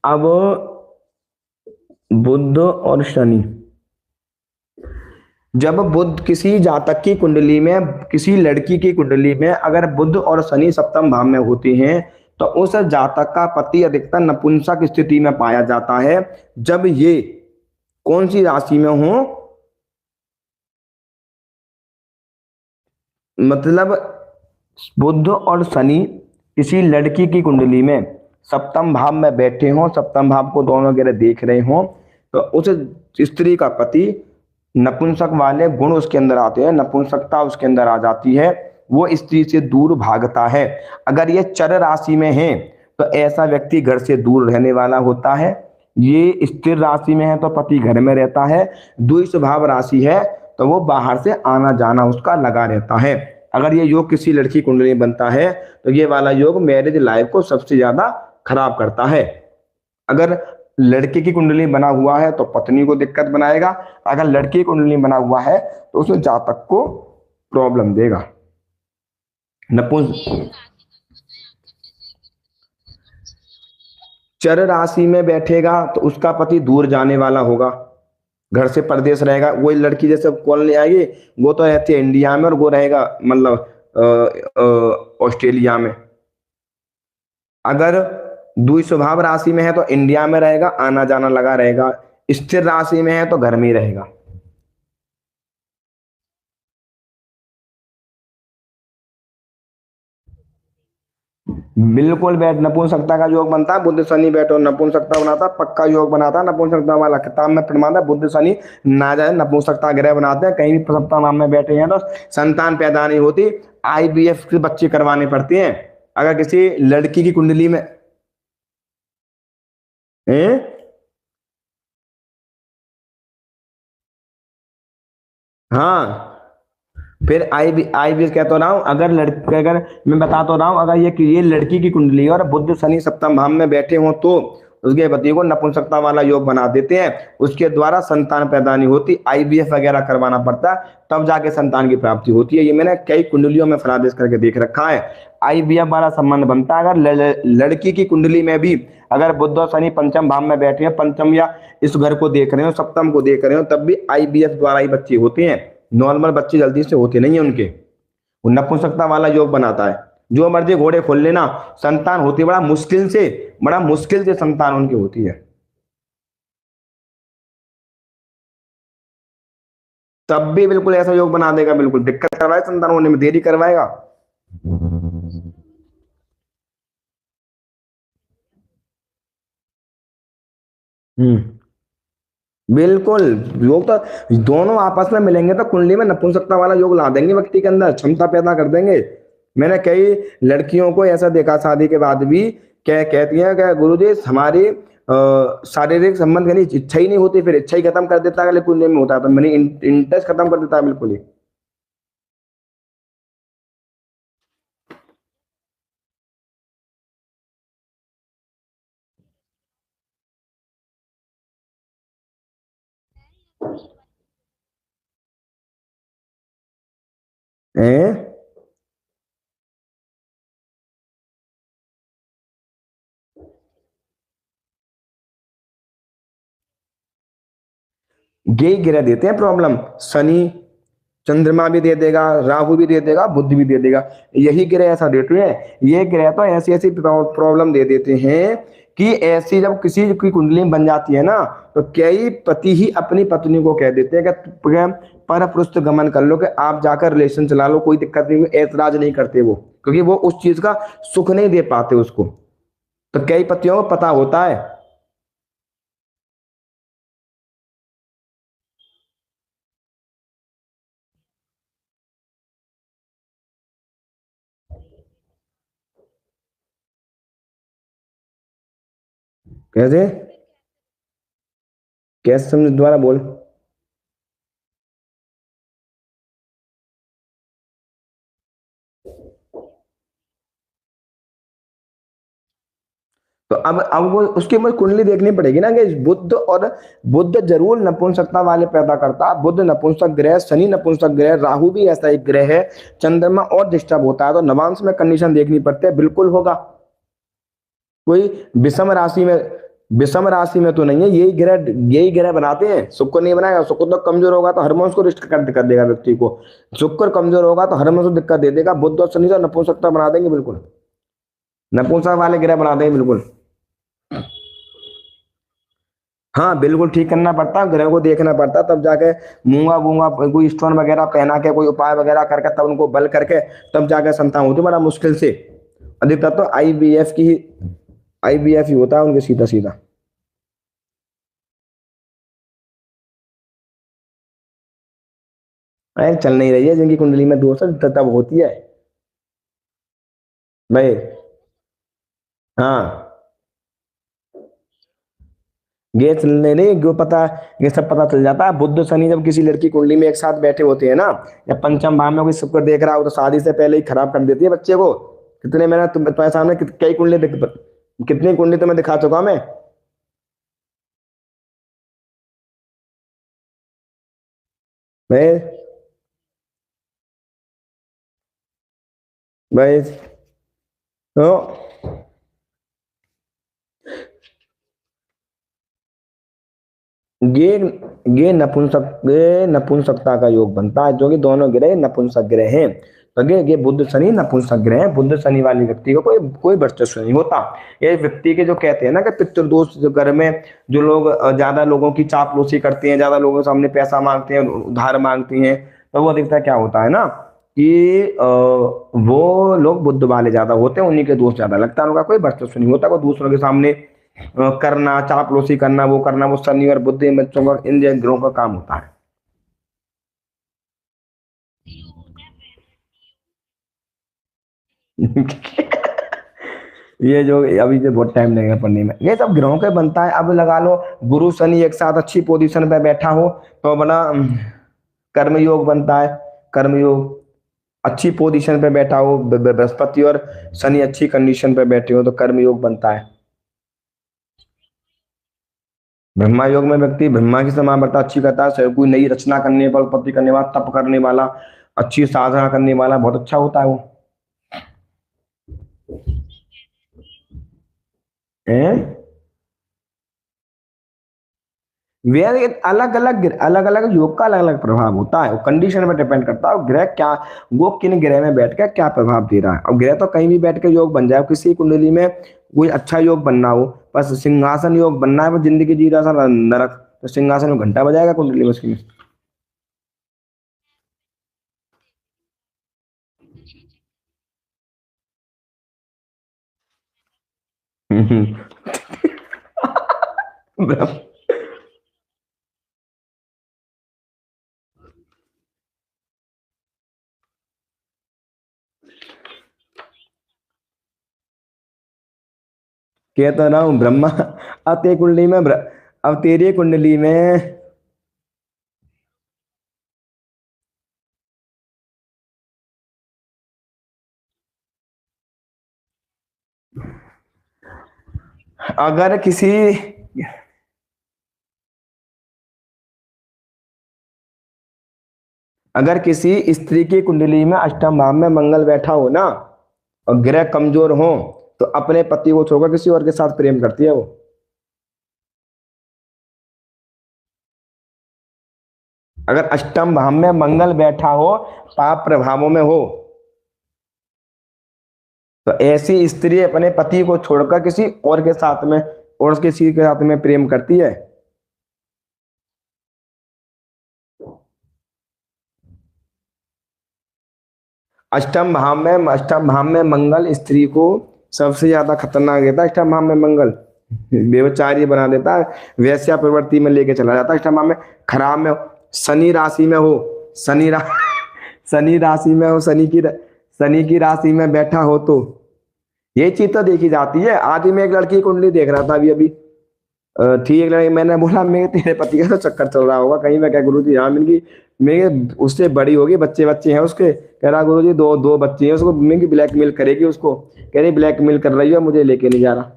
अब बुध और शनि, जब बुध किसी जातक की कुंडली में, किसी लड़की की कुंडली में अगर बुध और शनि सप्तम भाव में होते हैं तो उस जातक का पति अधिकतर नपुंसक स्थिति में पाया जाता है। जब ये कौन सी राशि में हो, मतलब बुध और शनि किसी लड़की की कुंडली में सप्तम भाव में बैठे हों, सप्तम भाव को दोनों ग्रह देख रहे हों, तो उस स्त्री का पति नपुंसक वाले गुण उसके अंदर आते हैं, नपुंसकता उसके अंदर आ जाती है, वो स्त्री से दूर भागता है। अगर ये चर राशि में है तो ऐसा व्यक्ति घर से दूर रहने वाला होता है। ये स्थिर राशि में है तो पति घर में रहता है। द्विस्वभाव राशि है तो वो बाहर से आना जाना उसका लगा रहता है। अगर ये योग किसी लड़की कुंडली में बनता है तो ये वाला योग मैरिज लाइफ को सबसे ज्यादा खराब करता है। अगर लड़के की कुंडली बना हुआ है तो पत्नी को दिक्कत बनाएगा, अगर लड़की की कुंडली बना हुआ है तो उसमें जातक को प्रॉब्लम देगा। नपुंस चर राशि में बैठेगा तो उसका पति दूर जाने वाला होगा, घर से परदेश रहेगा। वही लड़की जैसे कॉल ले आएगी, वो तो रहती है इंडिया में और वो रहेगा मतलब ऑस्ट्रेलिया में। अगर द्विस्वभाव राशि में है तो इंडिया में रहेगा, आना जाना लगा रहेगा। स्थिर राशि में है तो घर में ही रहेगा। बिल्कुल बैठ नपुंसकता का योग बनता है, बुध शनि बैठो नपुंसकता बनाता, पक्का योग बनाता है नपुंसकता वाला। किताब में प्रमाण है, बुध शनि ना जाए नपुंसकता ग्रह बनाते हैं, कहीं भी सप्तम भाव में बैठे हैं तो संतान पैदा नहीं होती, आईवीएफ के बच्चे करवाने पड़ते हैं। अगर किसी लड़की की कुंडली में हाँ, फिर आई भी कह तो रहा हूं, अगर मैं बता तो रहा हूं, अगर ये लड़की की कुंडली और बुध शनि सप्तम भाव में बैठे हो तो उसके पति को नपुंसकता वाला योग बना देते हैं, उसके द्वारा संतान पैदा नहीं होती, आईवीएफ वगैरह करवाना पड़ता है, तब जाके संतान की प्राप्ति होती है। ये मैंने कई कुंडलियों में फरादेश करके देख रखा है। आईवीएफ वाला संबंध बनता है अगर लड़की की कुंडली में भी अगर बुध और शनि पंचम भाव में बैठे हैं, पंचम या इस घर को देख रहे हो, सप्तम को देख रहे हो, तब भी आईवीएफ द्वारा ही बच्चे होते हैं। नॉर्मल बच्चे जल्दी से होते नहीं है उनके, वो नपुंसकता वाला योग बनाता है। जो मर्जी घोड़े खोल लेना, संतान होती बड़ा मुश्किल से संतान उनकी होती है। तब भी बिल्कुल ऐसा योग बना देगा, बिल्कुल दिक्कत करवाएगा, संतान होने में देरी करवाएगा। बिल्कुल, योग तो दोनों आपस में मिलेंगे तो कुंडली में नपुंसकता वाला योग ला देंगे, व्यक्ति के अंदर क्षमता पैदा कर देंगे। मैंने कई लड़कियों को ऐसा देखा शादी के बाद भी, क्या कहती हैं कि गुरुजी हमारी शारीरिक संबंध करने की इच्छा ही नहीं होती, फिर इच्छा ही खत्म कर देता है अगले कुंडली में होता है तो मैंने इंटरेस्ट खत्म कर देता है बिल्कुल ही। हैं? यही ग्रह देते हैं प्रॉब्लम, शनि चंद्रमा भी दे देगा, राहु भी दे देगा, बुध भी दे देगा, यही ग्रह ऐसा देते हैं। ये ग्रह तो ऐसी ऐसी प्रॉब्लम दे देते हैं कि ऐसी जब किसी की कुंडली बन जाती है ना तो कई पति ही अपनी पत्नी को कह देते हैं कि पर पृष्ठ गमन कर लो, कि आप जाकर रिलेशन चला लो, कोई दिक्कत नहीं, ऐतराज नहीं करते वो, क्योंकि वो उस चीज का सुख नहीं दे पाते उसको। तो कई पतियों को पता होता है। कैसे कैसे समझ, दोबारा बोल। तो अब वो उसकी मुझे कुंडली देखनी पड़ेगी ना कि बुद्ध जरूर नपुंसकता वाले पैदा करता है। बुद्ध नपुंसक ग्रह, शनि नपुंसक ग्रह, राहु भी ऐसा एक ग्रह है, चंद्रमा और डिस्टर्ब होता है, तो नवांश में कंडीशन देखनी पड़ती है, बिल्कुल होगा। कोई विषम राशि में विषम राशि में तो नहीं है, यही ग्रह बनाते हैं। शुक्र नहीं बनाएगा, शुक्र तो कमजोर होगा तो हार्मोन्स को रिस्ट कर देगा व्यक्ति को। शुक्र कमजोर होगा तो हार्मोन्स को दिक्कत दे देगा। बुध और शनि तो नपुंसकता बना देंगे बिल्कुल, नपुंसक वाले ग्रह बना देंगे बिल्कुल। हाँ बिल्कुल ठीक करना पड़ता है, ग्रह को देखना पड़ता है, तब जाके मूंगा बूंगा कोई स्टोन वगैरह पहना के कोई उपाय वगैरह करके तब उनको बल करके तब जाके संतान होती है, बड़ा मुश्किल से। अधिकतर तो आईवीएफ ही होता है उनके, सीधा सीधा। अरे चल नहीं रही है जिनकी कुंडली में दोष है तब होती है भाई। हाँ ये चलने नहीं, जो पता, ये सब पता चल जाता है। बुध शनि जब किसी लड़की कुंडली में एक साथ बैठे होते हैं ना, या पंचम भाव में कोई शुक्र देख रहा हो तो शादी से पहले ही खराब कर देती है बच्चे को। कितने मैंने तुम्हारे सामने कई कुंडली कितनी कुंडली तुम्हें दिखा चुका मैं भाई। भाई तो ये ये नपुंसकता का योग बनता है, जो कि दोनों ग्रह नपुंसक ग्रह हैं। तो ये बुध शनि नपुंसक ग्रह हैं। बुध शनि वाली व्यक्ति को कोई कोई वर्चस्व नहीं होता। ये व्यक्ति के जो कहते हैं ना कि पितृदोष, जो घर में जो लोग ज्यादा लोगों की चापलूसी करते हैं, ज्यादा लोगों के सामने पैसा मांगते हैं, उधार मांगते हैं, तो वो अधिकतर क्या होता है ना कि वो लोग बुद्ध वाले ज्यादा होते हैं, उन्हीं के दोष ज्यादा लगता है। उनका कोई वर्चस्व नहीं होता, कोई दूसरों के सामने करना, चापलूसी करना, वो शनि और बुद्ध इन बच्चों का, इन जैन ग्रहों का काम होता है। ये जो अभी जो बहुत टाइम लगेगा पढ़ने में, ये सब ग्रहों के बनता है। अब लगा लो गुरु शनि एक साथ अच्छी पोजीशन पे बैठा हो तो बड़ा कर्म योग बनता है। कर्म योग अच्छी पोजीशन पे बैठा हो, बृहस्पति और शनि अच्छी कंडीशन पे बैठे हो तो कर्म योग बनता है। ब्रह्मा योग में व्यक्ति ब्रह्मा की समावर्तन अच्छी करता है, कोई नई रचना करने पर, उत्पत्ति करने वाला, तप करने वाला, अच्छी साधना करने वाला, बहुत अच्छा होता है वो। हैं? वेद अलग अलग योग का अलग अलग प्रभाव होता है, वो कंडीशन पर डिपेंड करता है ग्रह क्या, वो किन ग्रह में बैठ कर क्या प्रभाव दे रहा है। अब ग्रह तो कहीं भी बैठ के योग बन जाए, किसी कुंडली में कोई अच्छा योग बनना हो, बस सिंहासन योग बनना है, वो जिंदगी जी रहा सा नरक, तो सिंहासन में घंटा बजाएगा कुंडली में उसकी। कहता ना हूँ ब्रह्मा। अब तेरी कुंडली में अब तेरी कुंडली में अगर किसी अगर किसी स्त्री की कुंडली में अष्टम भाव में मंगल बैठा हो ना, और ग्रह कमजोर हो, तो अपने पति को छोड़कर किसी और के साथ प्रेम करती है वो। अगर अष्टम भाव में मंगल बैठा हो, पाप प्रभावों में हो, तो ऐसी स्त्री अपने पति को छोड़कर किसी और के साथ में, और किसी के साथ में प्रेम करती है। अष्टम भाव में मंगल स्त्री को सबसे ज्यादा खतरनाक देता है। अष्टम भाव में मंगल व्यभिचारी बना देता है, वैश्या प्रवृत्ति में लेके चला जाता है। अष्टम भाव में खराब में शनि राशि में हो, शनि रा, शनि राशि में हो, शनि की राशि में बैठा हो, तो ये चीज तो देखी जाती है। आज ही मैं एक लड़की की कुंडली देख रहा था, अभी अभी थी एक लड़की, मैंने बोला मेरे तेरे पति का तो चक्कर चल रहा होगा कहीं। मैं क्या गुरु जी, हाँ मैंने, मेरे उससे बड़ी होगी, बच्चे बच्चे हैं उसके। कह रहा गुरु जी दो दो बच्चे हैं उसको, मैं ब्लैकमेल करेगी उसको। कह रही ब्लैकमेल कर रही है, मुझे लेके नहीं जा रहा।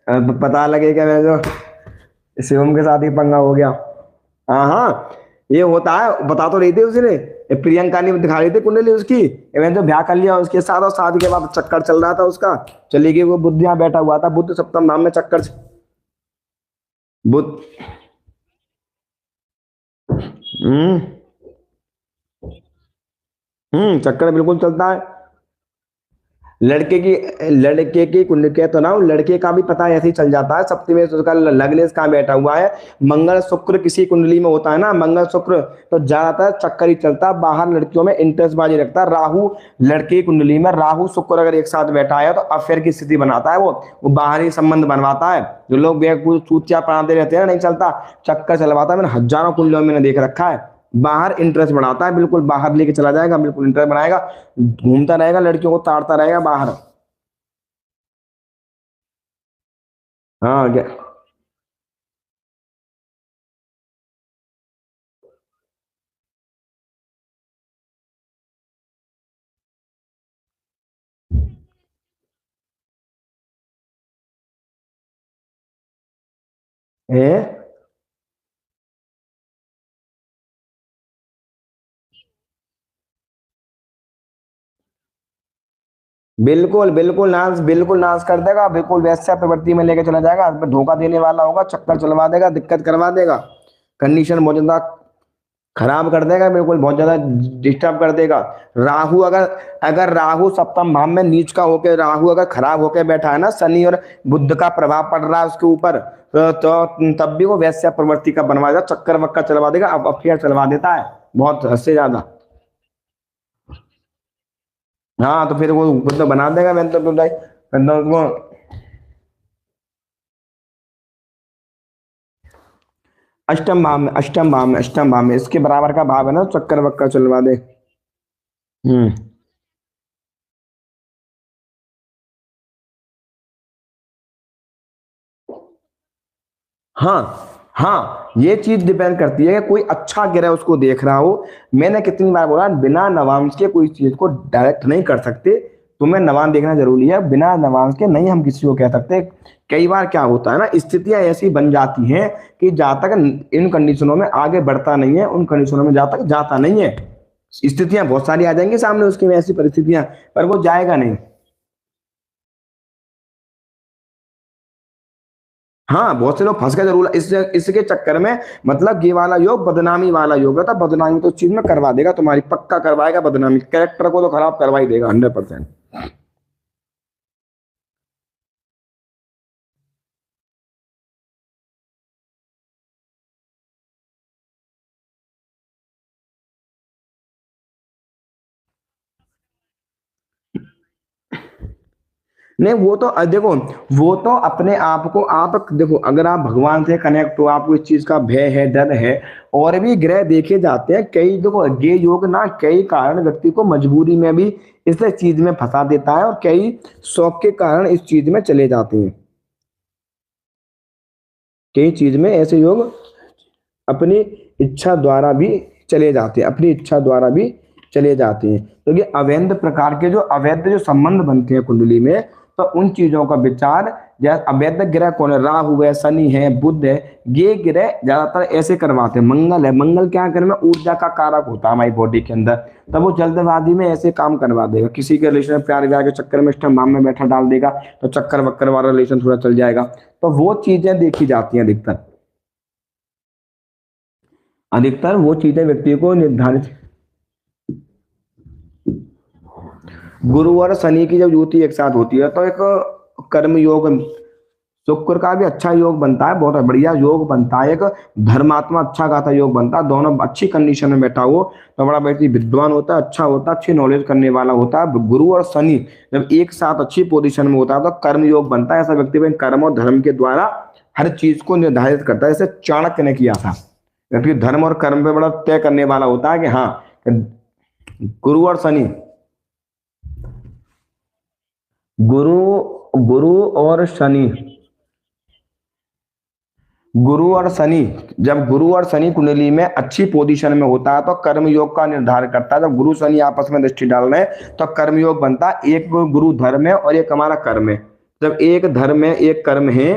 अब पता लगे क्या मैं जो शिवम के साथ ही पंगा हो गया। हाँ हाँ, ये होता है, बता तो रही थी उसने, ये प्रियंका ने दिखा रही थी कुंडली उसकी, मैंने तो ब्याह कर लिया उसके साथ, और शादी के बाद चक्कर चल रहा था उसका, चली गई वो, बुद्ध यहाँ बैठा हुआ था, बुद्ध सप्तम भाव में चक्कर, बुद्ध। हम्म। चक्कर बिल्कुल चलता है। लड़के की कुंडली के तो ना, लड़के का भी पता ऐसे ही चल जाता है, सप्तमी में उसका लग्नेश कहाँ बैठा हुआ है, मंगल शुक्र किसी कुंडली में होता है ना, मंगल शुक्र, तो ज्यादातर चक्कर ही चलता है, बाहर लड़कियों में इंटरेस्ट बाजी रखता है। राहु लड़के की कुंडली में, राहु शुक्र अगर एक साथ बैठा है तो अफेयर की स्थिति बनाता है, वो बाहरी संबंध बनवाता है। जो लोग बेवकूफ चूतिया पढ़ाते रहते हैं, नहीं चलता, चक्कर चलवाता है, मैंने हजारों कुंडलियों में देख रखा है। बाहर इंटरेस्ट बढ़ाता है, बिल्कुल बाहर लेके चला जाएगा, बिल्कुल इंटरेस्ट बनाएगा, घूमता रहेगा, लड़कियों को ताड़ता रहेगा बाहर। हाँ क्या। है। बिल्कुल बिल्कुल नाश, बिल्कुल नाश कर देगा, बिल्कुल वैश्या प्रवृत्ति में लेके चला जाएगा, धोखा देने वाला होगा, चक्कर चलवा देगा, दिक्कत करवा देगा, कंडीशन बहुत ज्यादा खराब कर देगा, बिल्कुल बहुत ज्यादा डिस्टर्ब कर देगा। राहु अगर, अगर राहु सप्तम भाव में नीच का होकर, राहु अगर खराब होकर बैठा है ना, शनि और बुध का प्रभाव पड़ रहा है उसके ऊपर, तो तब भी वो वैश्या प्रवृत्ति का बनवा देगा, चक्कर वक्कर चलवा देगा, अब अफेयर चलवा देता है बहुत हद से ज्यादा। हाँ तो फिर वो खुद तो बना देगा, मैं तो भाई, मैं तो उसको, अष्टम भाव में, अष्टम भाव में, अष्टम भाव में इसके बराबर का भाव है ना, चक्कर वक्कर चलवा दे। हम्म। हाँ हाँ, ये चीज डिपेंड करती है कि कोई अच्छा ग्रह उसको देख रहा हो। मैंने कितनी बार बोला, बिना नवांश के कोई चीज को डायरेक्ट नहीं कर सकते, तुम्हें नवांश देखना जरूरी है, बिना नवांश के नहीं हम किसी को कह सकते। कई बार क्या होता है ना, स्थितियां ऐसी बन जाती हैं कि जहां तक इन कंडीशनों में आगे बढ़ता नहीं है, उन कंडीशनों में जहां तक जाता नहीं है, स्थितियां बहुत सारी आ जाएंगी सामने उसकी में, ऐसी परिस्थितियां, पर वो जाएगा नहीं। हाँ बहुत से लोग फंस गए जरूर इसके चक्कर में, मतलब ये वाला योग बदनामी वाला योग है, तो बदनामी तो उस चीज में करवा देगा तुम्हारी, पक्का करवाएगा, बदनामी कैरेक्टर को तो खराब करवा ही देगा 100%। नहीं वो तो देखो, वो तो अपने आप को आप देखो, अगर आप भगवान से कनेक्ट हो, आपको इस चीज का भय है, डर है, और भी ग्रह देखे जाते हैं कई, देखो ये योग ना कई कारण व्यक्ति को मजबूरी में भी इस चीज में फंसा देता है, और कई शौक के कारण इस चीज में चले जाते हैं, कई चीज में ऐसे योग अपनी इच्छा द्वारा भी चले जाते हैं, अपनी इच्छा द्वारा भी चले जाते हैं, क्योंकि तो अवैध प्रकार के जो अवैध जो संबंध बनते हैं कुंडली में, तो उन चीजों का विचार, जैसे अवैध ग्रह कौन है, राहु है, शनि है, बुध है, ये ग्रह ज्यादातर ऐसे करवाते हैं। मंगल है, मंगल क्या करे में ऊर्जा का कारक होता है हमारी बॉडी के अंदर, तब वो जल्दबाजी में ऐसे काम करवा देगा, किसी के रिलेशन प्यार व्यार के चक्कर में इष्टम भाव में बैठा डाल देगा, तो चक्कर वक्कर वाला रिलेशन थोड़ा चल जाएगा, तो वो चीजें देखी जाती हैं अधिकतर, अधिकतर वो चीजें व्यक्ति को निर्धारित। गुरु और शनि की जब युति एक साथ होती है तो एक कर्म योग, शुक्र का भी अच्छा योग बनता है, बहुत बढ़िया योग बनता है, एक धर्मात्मा अच्छा खासा योग बनता है, दोनों अच्छी कंडीशन में बैठा हो तो बड़ा व्यक्ति विद्वान होता है, अच्छा होता है, अच्छी नॉलेज करने वाला होता है। गुरु और शनि जब एक साथ अच्छी पोजीशन में होता है तो कर्म योग बनता है, ऐसा व्यक्ति अपने कर्म और धर्म के द्वारा हर चीज को निर्धारित करता है, जैसे चाणक्य ने किया था, क्योंकि धर्म और कर्म पे बड़ा तय करने वाला होता है कि हाँ, गुरु और शनि, गुरु, गुरु और शनि, गुरु और शनि, जब गुरु और शनि कुंडली में अच्छी पोजीशन में होता है तो कर्म योग का निर्धारण करता है। जब गुरु शनि आपस में दृष्टि डाल रहे हैं तो कर्म योग बनता है, एक गुरु धर्म है और एक हमारा कर्म है, जब एक धर्म है एक कर्म है,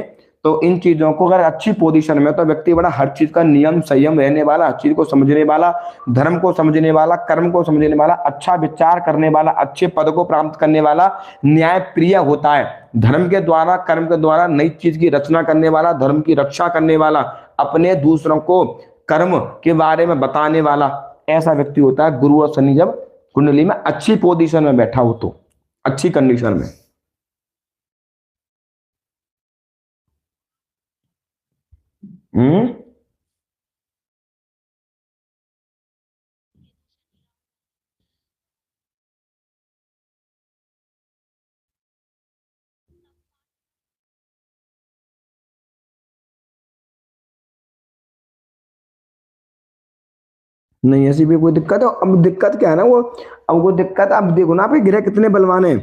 तो इन चीजों को अगर अच्छी पोजीशन में, तो व्यक्ति बड़ा हर चीज का नियम संयम रहने वाला, हर चीज को समझने वाला, धर्म को समझने वाला, कर्म को समझने वाला, अच्छा विचार करने वाला, अच्छे पद को प्राप्त करने वाला, न्याय प्रिय होता है, धर्म के द्वारा कर्म के द्वारा नई चीज की रचना करने वाला, धर्म की रक्षा करने वाला, अपने दूसरों को कर्म के बारे में बताने वाला, ऐसा व्यक्ति होता है गुरु और शनि जब कुंडली में अच्छी पोजीशन में बैठा हो तो, अच्छी कंडीशन में। हम्म। नहीं ऐसी भी कोई दिक्कत है, अब दिक्कत क्या है ना वो, अब वो दिक्कत आप देखो ना, आपके ग्रह कितने बलवान है।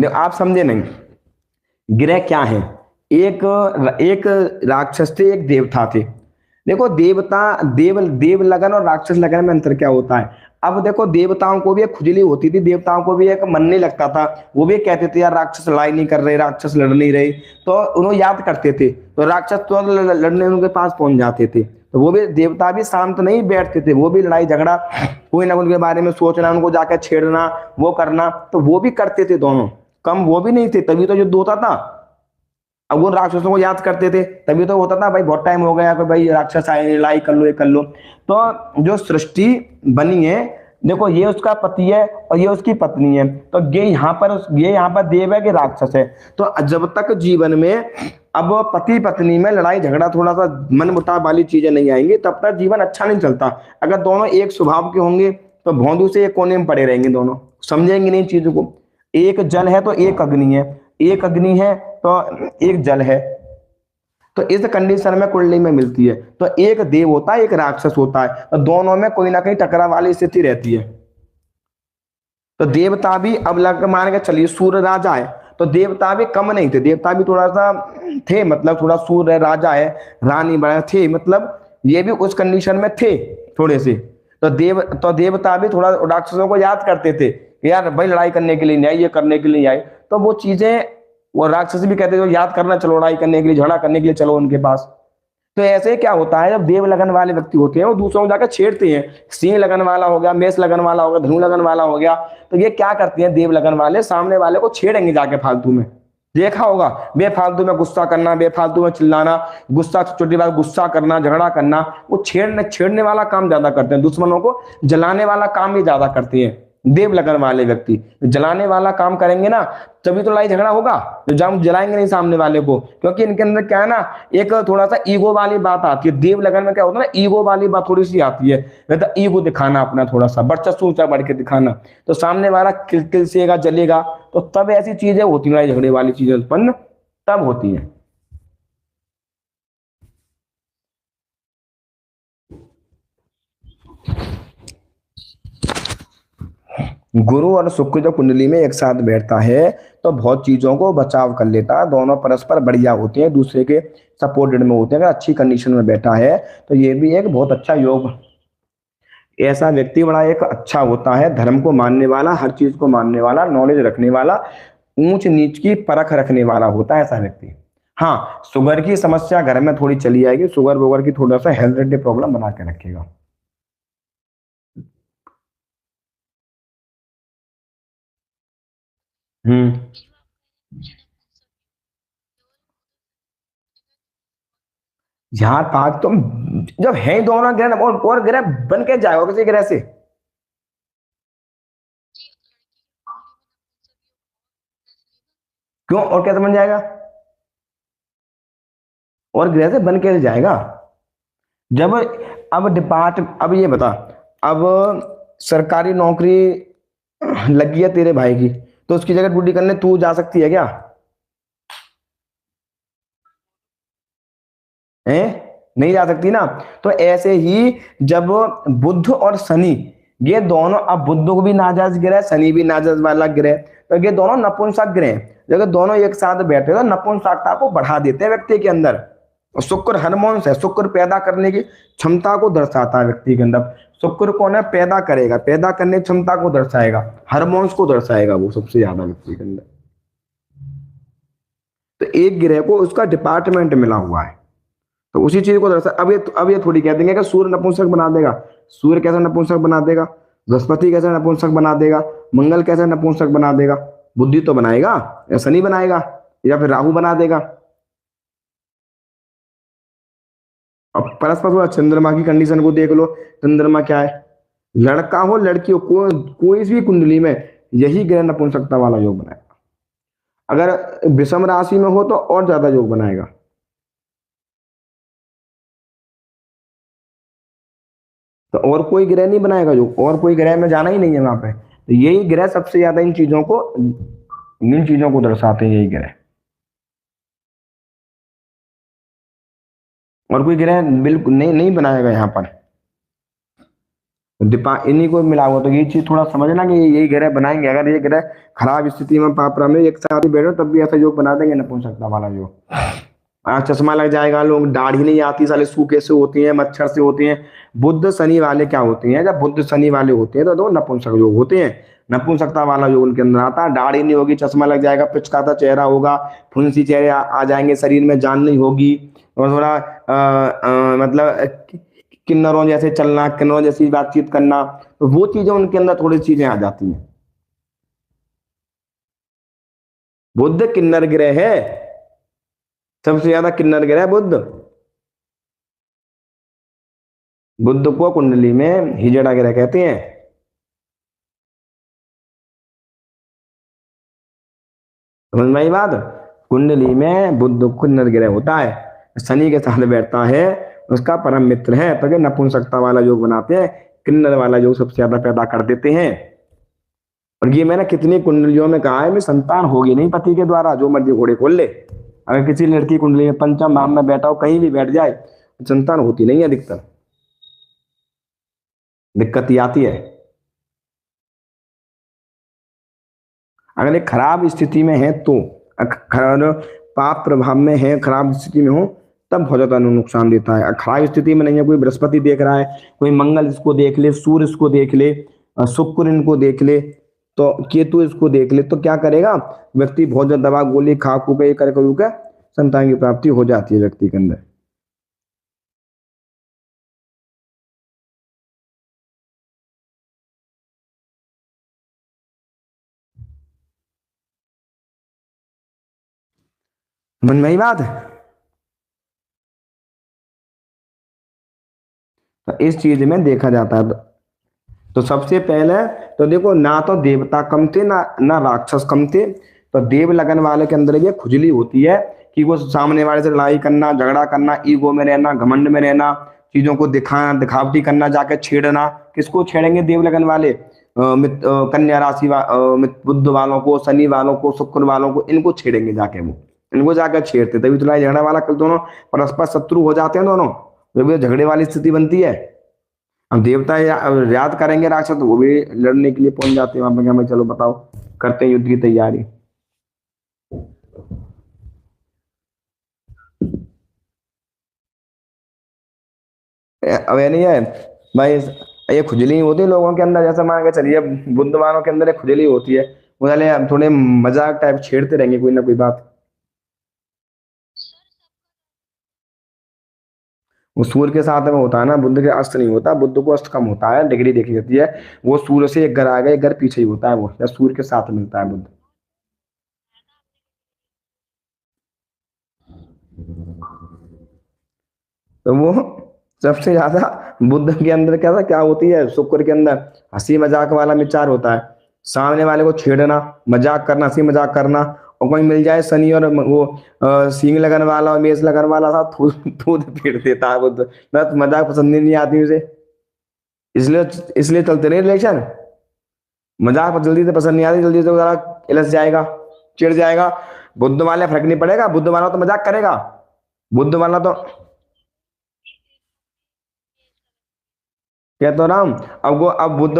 आप समझे नहीं, ग्रह क्या है, एक एक राक्षस थे, एक देवता थे। देखो देवता, देव लगन और राक्षस लगन में अंतर क्या होता है। अब देखो देवताओं को भी एक खुजली होती थी, देवताओं को भी एक मन नहीं लगता था, वो भी कहते थे यार राक्षस लड़ाई नहीं कर रहे, राक्षस लड़ नहीं रहे, तो उन्हें याद करते थे, तो राक्षस तो लड़ने उनके पास पहुंच जाते थे, तो वो भी देवता भी शांत नहीं बैठते थे, वो भी लड़ाई झगड़ा कोई ना उनके बारे में सोचना, उनको जाकर छेड़ना, वो करना, तो वो भी करते थे दोनों, कम वो भी नहीं थे, तभी तो युद्ध होता था। अब वो राक्षसों को याद करते थे, तभी तो होता था भाई बहुत टाइम हो गया, कोई भाई राक्षस आए, लड़ाई कर लो, ये कर लो। तो जो सृष्टि बनी है, देखो ये उसका पति है और ये उसकी पत्नी है, तो ये यहाँ पर देव है कि राक्षस है। तो जब तक जीवन में अब पति पत्नी में लड़ाई झगड़ा, थोड़ा सा मन मुटाव वाली चीजें नहीं आएंगी, तब तक जीवन अच्छा नहीं चलता। अगर दोनों एक स्वभाव के होंगे तो भौंदू से एक कोने में पड़े रहेंगे, दोनों समझेंगे नहीं चीजों को। एक जल है तो एक अग्नि है, एक अग्नि है तो एक जल है, तो इस कंडीशन में कुंडली में मिलती है, तो एक देव होता है, एक राक्षस होता है, तो दोनों में कोई ना कहीं टकराव वाली स्थिति रहती है। तो देवता भी अब लग मान के चलिए सूर्य राजा है, तो देवता भी कम नहीं थे, देवता भी थोड़ा सा थे, मतलब थोड़ा सूर्य राजा है, रानी बड़ा थे, मतलब ये भी उस कंडीशन में थे थोड़े से। तो देवता भी थोड़ा राक्षसों को याद करते थे कि यार भाई लड़ाई करने के लिए नहीं आए, ये करने के लिए नहीं आए, तो वो चीजें वो राक्षस भी कहते थे याद करना, चलो लड़ाई करने के लिए, झगड़ा करने के लिए चलो उनके पास। तो ऐसे क्या होता है, जब देव लगन वाले व्यक्ति होते हैं वो दूसरों को जाकर छेड़ते हैं, सिंह लगन वाला हो गया, मेष लगन वाला हो गया, धनु लगन वाला हो गया, तो ये क्या करते हैं देव लगन वाले, सामने वाले को छेड़ेंगे जाके फालतू में, देखा होगा बेफालतू में गुस्सा करना, बेफालतू में चिल्लाना, गुस्सा छोटी बात गुस्सा करना, झगड़ा करना, वो छेड़ने वाला काम ज्यादा करते हैं, दुश्मनों को जलाने वाला काम भी ज्यादा करते हैं देव लगन वाले व्यक्ति। जलाने वाला काम करेंगे ना तभी तो लड़ाई झगड़ा होगा, तो जब जलाएंगे नहीं सामने वाले को, क्योंकि इनके अंदर क्या है ना, एक थोड़ा सा ईगो वाली बात आती है, देव लगन में क्या होता है ना, ईगो वाली बात थोड़ी सी आती है, तो ईगो दिखाना अपना, थोड़ा सा वर्चस्व ऊंचा बढ़ के दिखाना, तो सामने वाला किलसेगा जलेगा, तो तब ऐसी चीजें होती, लड़ाई झगड़े वाली चीजें उत्पन्न तब होती है। गुरु और शुक्र जब कुंडली में एक साथ बैठता है तो बहुत चीजों को बचाव कर लेता है, दोनों परस्पर बढ़िया होते हैं, दूसरे के सपोर्टेड में होते हैं। अगर अच्छी कंडीशन में बैठा है तो ये भी एक बहुत अच्छा योग, ऐसा व्यक्ति बड़ा एक अच्छा होता है, धर्म को मानने वाला, हर चीज को मानने वाला, नॉलेज रखने वाला, ऊंच नीच की परख रखने वाला होता है ऐसा व्यक्ति। हाँ शुगर की समस्या घर में थोड़ी चली आएगी, शुगर वुगर की थोड़ा सा हेल्थ रिलेटेड प्रॉब्लम बना के रखेगा। हम्म। यार पाक तुम जब है ही दोनों ग्रह और ग्रह बन के जाएगा किसी ग्रह से, क्यों और कैसे बन जाएगा, और ग्रह से बन के जाएगा जब, अब ये बता, अब सरकारी नौकरी लगी है तेरे भाई की, तो उसकी जगह ड्यूटी करने तू जा सकती है क्या, है नहीं जा सकती ना। तो ऐसे ही जब बुध और शनि, ये दोनों, अब बुध को भी नाजायज ग्रह, शनि भी नाजायज वाला ग्रह, तो ये दोनों नपुंसक ग्रह हैं, जब दोनों एक साथ बैठे तो नपुंसकता को बढ़ा देते हैं व्यक्ति के अंदर, और शुक्र हार्मोन्स है, शुक्र पैदा करने की क्षमता को दर्शाता है व्यक्ति के अंदर। शुक्र कौन है, पैदा करेगा, पैदा करने की क्षमता को दर्शाएगा, हार्मोन्स को दर्शाएगा वो सबसे ज्यादा व्यक्ति के अंदर। तो एक ग्रह को उसका डिपार्टमेंट मिला हुआ है, तो उसी चीज को दर्शा। अब ये थोड़ी कह देंगे कि सूर्य नपुंसक बना देगा। सूर्य कैसे नपुंसक बना देगा, बृहस्पति कैसे नपुंसक बना देगा, मंगल कैसे नपुंसक बना देगा? बुद्धि तो बनाएगा, या शनि बनाएगा, या फिर राहु बना देगा। अब परस्पर थोड़ा चंद्रमा की कंडीशन को देख लो। चंद्रमा क्या है, लड़का हो लड़की हो, कोई भी कुंडली में यही ग्रह नपुंसकता वाला योग बनाएगा। अगर विषम राशि में हो तो और ज्यादा योग बनाएगा। तो और कोई ग्रह नहीं बनाएगा योग, और कोई ग्रह में जाना ही नहीं है वहां पे। तो यही ग्रह सबसे ज्यादा इन चीजों को दर्शाते हैं, यही ग्रह। और कोई ग्रह बिल्कुल नहीं नहीं बनाएगा यहाँ पर। इन्हीं को मिला हुआ, तो ये चीज थोड़ा समझना कि यही ग्रह बनाएंगे। अगर ये ग्रह खराब स्थिति में पापरा में एक साथ ही बैठो तब भी ऐसा योग बना देंगे नपुंसकता वाला योग। चश्मा लग जाएगा, लोग दाढ़ी नहीं आती, साले सूखे से होती है, मच्छर से होती हैं। बुध शनि वाले क्या होते हैं, जब बुध शनि वाले होते हैं तो दो नपुंसक योग होते हैं। नपुंसकता वाला योग उनके अंदर आता है, दाढ़ी नहीं होगी, चश्मा लग जाएगा, पिचकाता चेहरा होगा, फुंसी चेहरे आ जाएंगे, शरीर में जान नहीं होगी, और थोड़ा मतलब किन्नरों जैसे चलना, किन्नरों जैसी बातचीत करना, तो वो चीजें उनके अंदर थोड़ी चीजें आ जाती हैं। बुध किन्नर ग्रह है, सबसे ज्यादा किन्नर ग्रह बुध। बुध को कुंडली में हिजड़ा ग्रह कहते हैं। समझ में आई बात? कुंडली में बुध किन्नर ग्रह होता है, शनि के साथ बैठता है, उसका परम मित्र है, तो ये नपुंसकता वाला योग बनाते हैं, किन्नर वाला योग सबसे ज्यादा पैदा कर देते हैं। और ये मैंने कितनी कुंडलियों में कहा है, मैं संतान होगी नहीं पति के द्वारा, जो मर्जी घोड़े खोल ले। अगर किसी लड़की कुंडली में पंचम भाव में बैठा हो, कहीं भी बैठ जाए, संतान होती नहीं है, अधिकतर दिक्कत ही आती है। अगर एक खराब स्थिति में है तो, पाप प्रभाव में है, खराब स्थिति में हो, तब बहुत ज्यादा नुकसान देता है। खराब स्थिति में नहीं है, कोई बृहस्पति देख रहा है, कोई मंगल इसको देख ले, सूर्य इसको देख ले, शुक्र इनको देख ले, तो केतु इसको देख ले, तो क्या करेगा व्यक्ति? बहुत ज्यादा दवा गोली खा खू के कर करू के संतान की प्राप्ति हो जाती है व्यक्ति के अंदर। मन में ही बात है। तो इस चीज में देखा जाता है। तो सबसे पहले तो देखो, ना तो देवता कम थे, ना राक्षस कम थे। तो देव लगन वाले के अंदर ये खुजली होती है कि वो सामने वाले से लड़ाई करना, झगड़ा करना, ईगो में रहना, घमंड में रहना, चीजों को दिखाना, दिखावटी करना, जाके छेड़ना। किसको छेड़ेंगे? देव लगन वाले, कन्या राशि बुध वालों को, शनि वालों को, शुक्र वालों को, इनको छेड़ेंगे जाके। वो इनको जाकर छेड़ते, तभी तो लड़ाई झगड़ा वाला कल दोनों परस्पर शत्रु हो जाते हैं दोनों, जब झगड़े वाली स्थिति बनती है। हम देवता याद करेंगे राक्षस, तो वो भी लड़ने के लिए पहुंच जाते हैं वहां पर, हमें चलो बताओ, करते हैं युद्ध की तैयारी। अब ये नहीं है भाई, ये खुजली होती है लोगों के अंदर, जैसे मान के चलिए बुद्ध वालों के अंदर एक खुजली होती है, वो वाले थोड़े मजाक टाइप छेड़ते रहेंगे कोई ना कोई बात। वो सूर्य के साथ में होता है ना, बुद्ध के अस्त नहीं होता, बुद्ध को अस्त कम होता है, डिग्री देखी जाती है। वो सूर्य से एक घर आगे एक घर पीछे ही होता है वो, या सूर्य के साथ मिलता है बुद्ध। तो वो सबसे ज्यादा बुद्ध के अंदर क्या था, क्या होती है, शुक्र के अंदर हंसी मजाक वाला विचार होता है। सामने वाले को छेड़ना, मजाक करना, हंसी मजाक करना। और कोई मिल जाए शनि और वो सींग लगन वाला और मेष लगन वाला था, थूत फेर देता है बुद्ध। मैं तो मजाक पसंद ही नहीं आती उसे, इसलिए इसलिए चलते नहीं रिलेशन। मजाक जल्दी से पसंद नहीं आती, जल्दी से वो जरा इलझ जाएगा, चिढ़ जाएगा। बुद्ध वाले फर्क नहीं पड़ेगा, बुद्ध वाला तो मजाक करेगा, बुद्ध वाला तो क्या तो राम। अब वो अब बुद्ध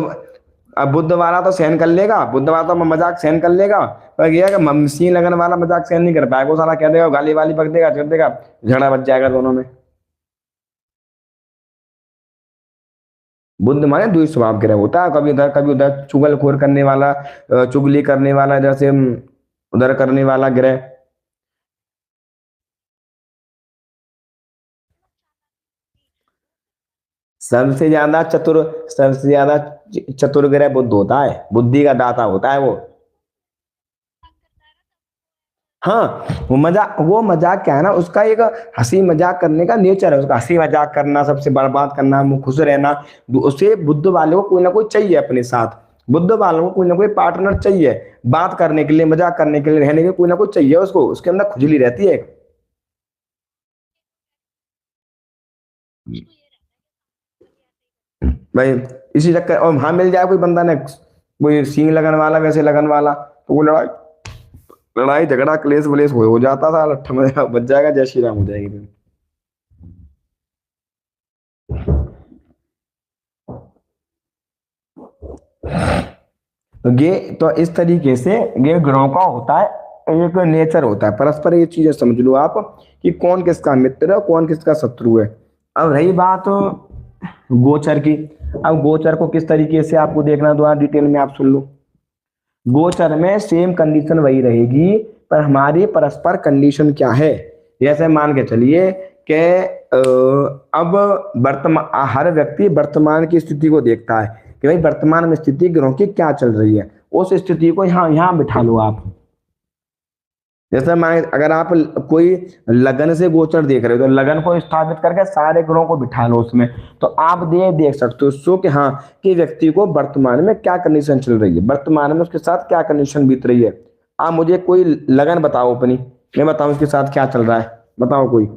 अब बुद्ध वाला तो सहन कर लेगा, बुद्ध वाला तो मजाक सहन कर लेगा, पर यह है कि सी लगन वाला मजाक सहन नहीं कर पाएगा, वो साला कह देगा, गाली वाली बक देगा, कर देगा, झगड़ा बच जाएगा दोनों में। बुद्ध माने द्वैत स्वभाव ग्रह होता है, कभी उधर चुगलखोर करने वाला, चुगली करने वाला, जैसे उधर करने वाला ग्रह। सबसे ज्यादा चतुर, सबसे ज्यादा चतुर ग्रह बुद्ध होता है, बुद्धि का दाता होता है वो। हाँ, वो मजाक क्या है ना, उसका एक हंसी मजाक करने का नेचर है, उसका हंसी मजाक करना, सबसे बर्बाद करना, मुंह खुश रहना। उसे बुद्ध वाले को कोई ना कोई चाहिए अपने साथ, बुद्ध वालों को कोई ना कोई पार्टनर चाहिए, बात करने के लिए, मजाक करने के लिए, रहने के लिए कोई ना कोई चाहिए उसको, उसके अंदर खुजली रहती है। भाई इसी चक्कर, और वहां मिल जाए कोई बंदा ने, कोई सींग लगन वाला, वैसे लगन वाला, तो वो लड़ाई, लड़ाई झगड़ा क्लेश वलेश हो जाता था, लट्ठा मजा बच जाएगा, जय श्री राम हो जाएगी फिर। तो ये, तो इस तरीके से ये ग्रहों का होता है, एक नेचर होता है परस्पर, ये चीजें समझ लो आप कि कौन किसका मित्र है, कौन किसका शत्रु है। अब रही बात गोचर की, अब गोचर को किस तरीके से आपको देखना, दोबारा डिटेल में आप सुन लो। गोचर में सेम कंडीशन वही रहेगी, पर हमारी परस्पर कंडीशन क्या है, जैसे मान के चलिए कि अब वर्तमान, हर व्यक्ति वर्तमान की स्थिति को देखता है कि भाई वर्तमान में स्थिति ग्रहों की क्या चल रही है, उस स्थिति को यहाँ यहाँ बिठा लो आप। जैसे मान, अगर आप कोई लगन से गोचर देख रहे हो, तो लगन को स्थापित करके सारे ग्रहों को बिठा लो उसमें, तो आप देख सकते हो सो कि हाँ, कि व्यक्ति को वर्तमान में क्या कंडीशन चल रही है, वर्तमान में उसके साथ क्या कंडीशन बीत रही है। आप मुझे कोई लगन बताओ अपनी, मैं बताऊं उसके साथ क्या चल रहा है, बताओ कोई।